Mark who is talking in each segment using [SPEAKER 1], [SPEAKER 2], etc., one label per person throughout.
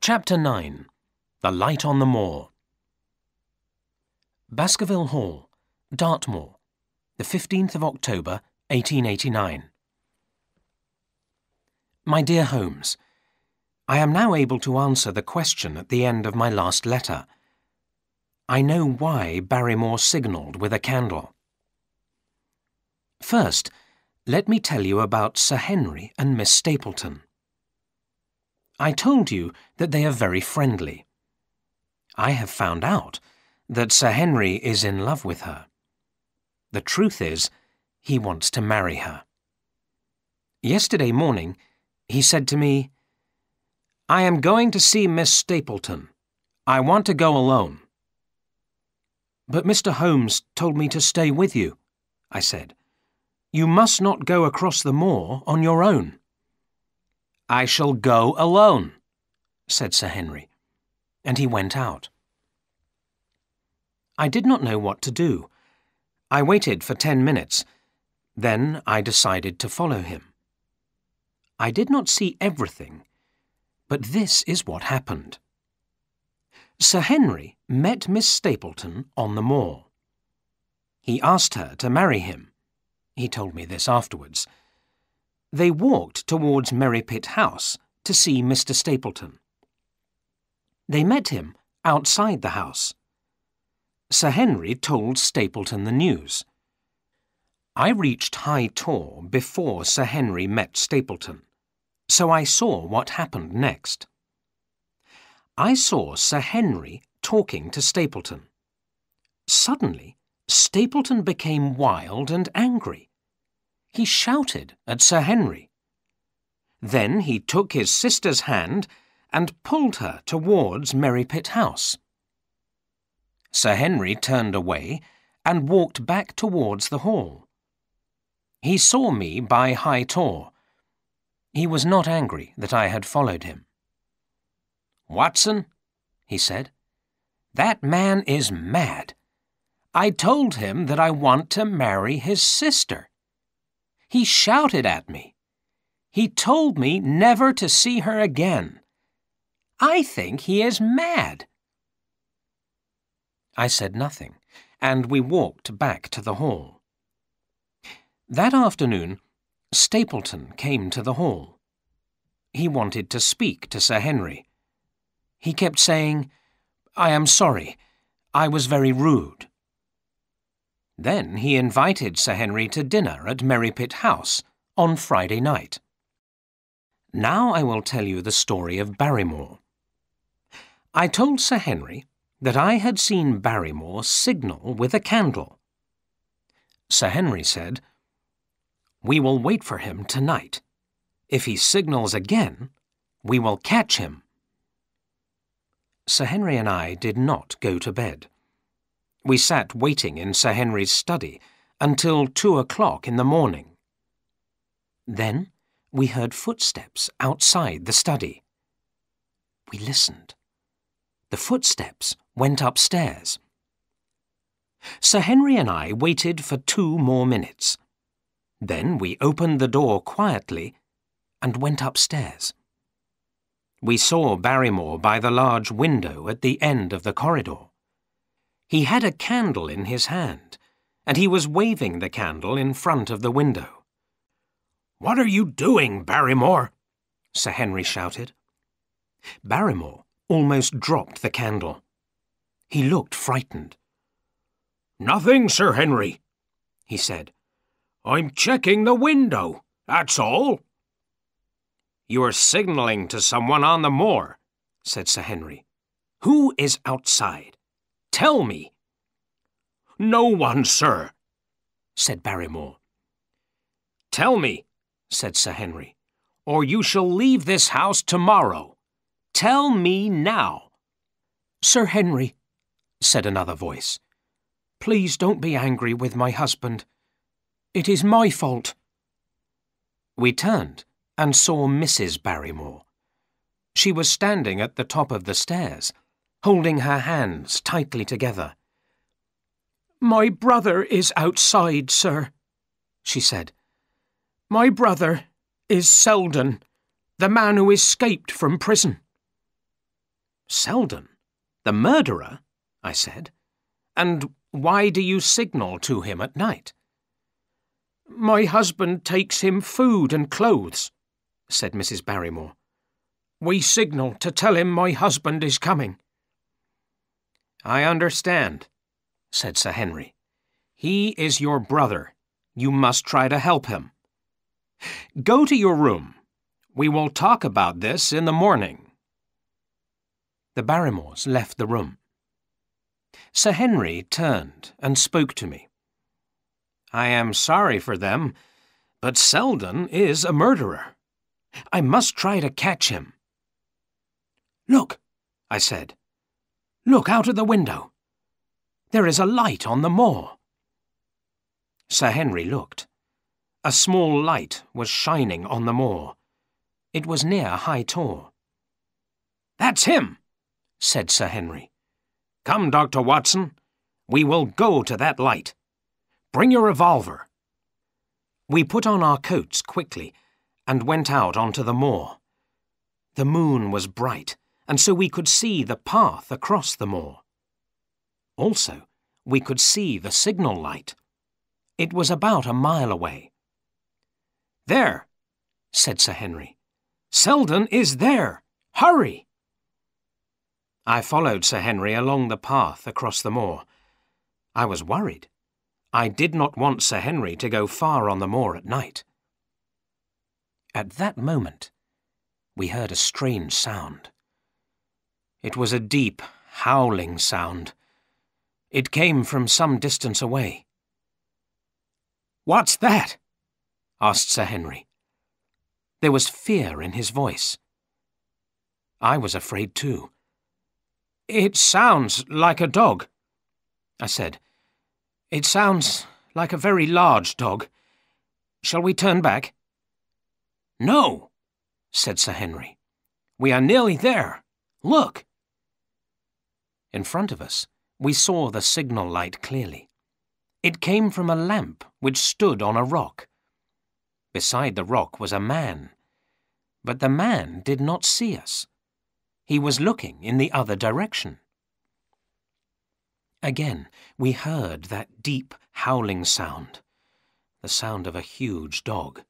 [SPEAKER 1] Chapter 9. The Light on the Moor. Baskerville Hall, Dartmoor, the 15th of October, 1889. My dear Holmes, I am now able to answer the question at the end of my last letter. I know why Barrymore signalled with a candle. First, let me tell you about Sir Henry and Miss Stapleton. I told you that they are very friendly. I have found out that Sir Henry is in love with her. The truth is, he wants to marry her. Yesterday morning, he said to me, "I am going to see Miss Stapleton. I want to go alone." "But Mr. Holmes told me to stay with you," I said. "You must not go across the moor on your own." "I shall go alone," said Sir Henry, and he went out. I did not know what to do. I waited for 10 minutes. Then I decided to follow him. I did not see everything, but this is what happened. Sir Henry met Miss Stapleton on the moor. He asked her to marry him. He told me this afterwards. They walked towards Merripit House to see Mr. Stapleton. They met him outside the house. Sir Henry told Stapleton the news. I reached High Tor before Sir Henry met Stapleton, so I saw what happened next. I saw Sir Henry talking to Stapleton. Suddenly, Stapleton became wild and angry. He shouted at Sir Henry. Then he took his sister's hand and pulled her towards Merripit House. Sir Henry turned away and walked back towards the hall. He saw me by High Tor. He was not angry that I had followed him. "Watson," he said, "that man is mad. I told him that I want to marry his sister. He shouted at me. He told me never to see her again. I think he is mad." I said nothing, and we walked back to the hall. That afternoon, Stapleton came to the hall. He wanted to speak to Sir Henry. He kept saying, "I am sorry. I was very rude." Then he invited Sir Henry to dinner at Merripit House on Friday night. Now I will tell you the story of Barrymore. I told Sir Henry that I had seen Barrymore signal with a candle. Sir Henry said, "We will wait for him tonight. If he signals again, we will catch him." Sir Henry and I did not go to bed. We sat waiting in Sir Henry's study until 2 o'clock in the morning. Then we heard footsteps outside the study. We listened. The footsteps went upstairs. Sir Henry and I waited for 2 more minutes. Then we opened the door quietly and went upstairs. We saw Barrymore by the large window at the end of the corridor. He had a candle in his hand, and he was waving the candle in front of the window. "What are you doing, Barrymore?" Sir Henry shouted. Barrymore almost dropped the candle. He looked frightened. "Nothing, Sir Henry," he said. "I'm checking the window, that's all." "You are signalling to someone on the moor," said Sir Henry. "Who is outside? Tell me." "No one, sir," said Barrymore. "Tell me," said Sir Henry, "or you shall leave this house tomorrow. Tell me now." "Sir Henry," said another voice, "please don't be angry with my husband. It is my fault." We turned and saw Mrs. Barrymore. She was standing at the top of the stairs, holding her hands tightly together. "My brother is outside, sir," she said. "My brother is Selden, the man who escaped from prison." Selden? The murderer? I said. And why do you signal to him at night? My husband takes him food and clothes, said Mrs. Barrymore. We signal to tell him my husband is coming. I understand, said Sir Henry. He is your brother. You must try to help him. Go to your room. We will talk about this in the morning. The Barrymores left the room. Sir Henry turned and spoke to me. I am sorry for them, but Selden is a murderer. I must try to catch him. Look, I said. Look out of the window. There is a light on the moor. Sir Henry looked. A small light was shining on the moor. It was near High Tor. That's him, said Sir Henry. Come, Dr. Watson. We will go to that light. Bring your revolver. We put on our coats quickly and went out onto the moor. The moon was bright, and so we could see the path across the moor. Also, we could see the signal light. It was about a mile away. There, said Sir Henry. Selden is there. Hurry! I followed Sir Henry along the path across the moor. I was worried. I did not want Sir Henry to go far on the moor at night. At that moment, we heard a strange sound. It was a deep, howling sound. It came from some distance away. What's that? Asked Sir Henry. There was fear in his voice. I was afraid too. It sounds like a dog, I said. It sounds like a very large dog. Shall we turn back? No, said Sir Henry. We are nearly there. Look. In front of us, we saw the signal light clearly. It came from a lamp which stood on a rock. Beside the rock was a man, but the man did not see us. He was looking in the other direction. Again, we heard that deep, howling sound, the sound of a huge dog.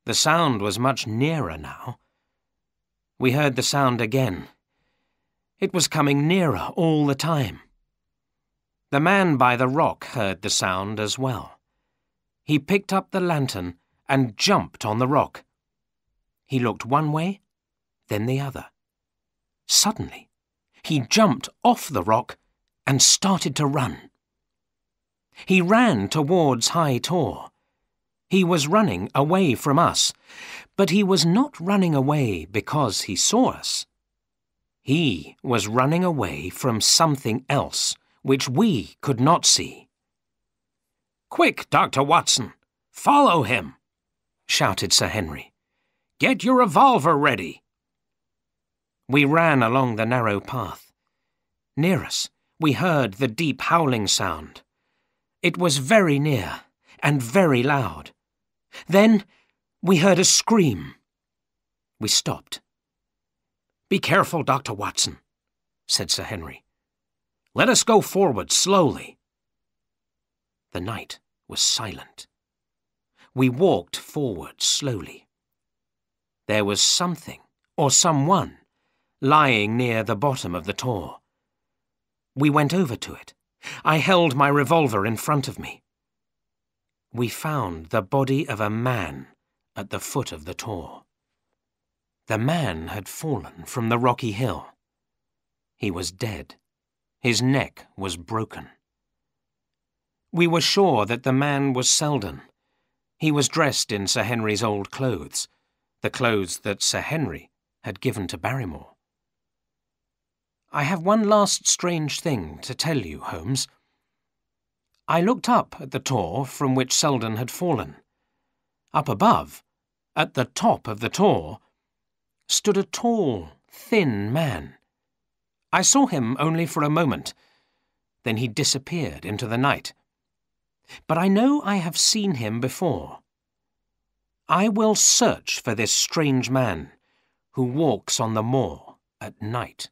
[SPEAKER 1] The sound was much nearer now. We heard the sound again. It was coming nearer all the time. The man by the rock heard the sound as well. He picked up the lantern and jumped on the rock. He looked one way, then the other. Suddenly, he jumped off the rock and started to run. He ran towards High Tor. He was running away from us, but he was not running away because he saw us. He was running away from something else which we could not see. Quick, Dr. Watson! Follow him! Shouted Sir Henry. Get your revolver ready! We ran along the narrow path. Near us, we heard the deep howling sound. It was very near and very loud. Then we heard a scream. We stopped. Be careful, Dr. Watson, said Sir Henry. Let us go forward slowly. The night was silent. We walked forward slowly. There was something, or someone, lying near the bottom of the Tor. We went over to it. I held my revolver in front of me. We found the body of a man at the foot of the Tor. The man had fallen from the rocky hill. He was dead. His neck was broken. We were sure that the man was Selden. He was dressed in Sir Henry's old clothes, the clothes that Sir Henry had given to Barrymore. I have one last strange thing to tell you, Holmes. I looked up at the Tor from which Selden had fallen. Up above, at the top of the Tor, stood a tall, thin man. I saw him only for a moment. Then he disappeared into the night. But I know I have seen him before. I will search for this strange man who walks on the moor at night.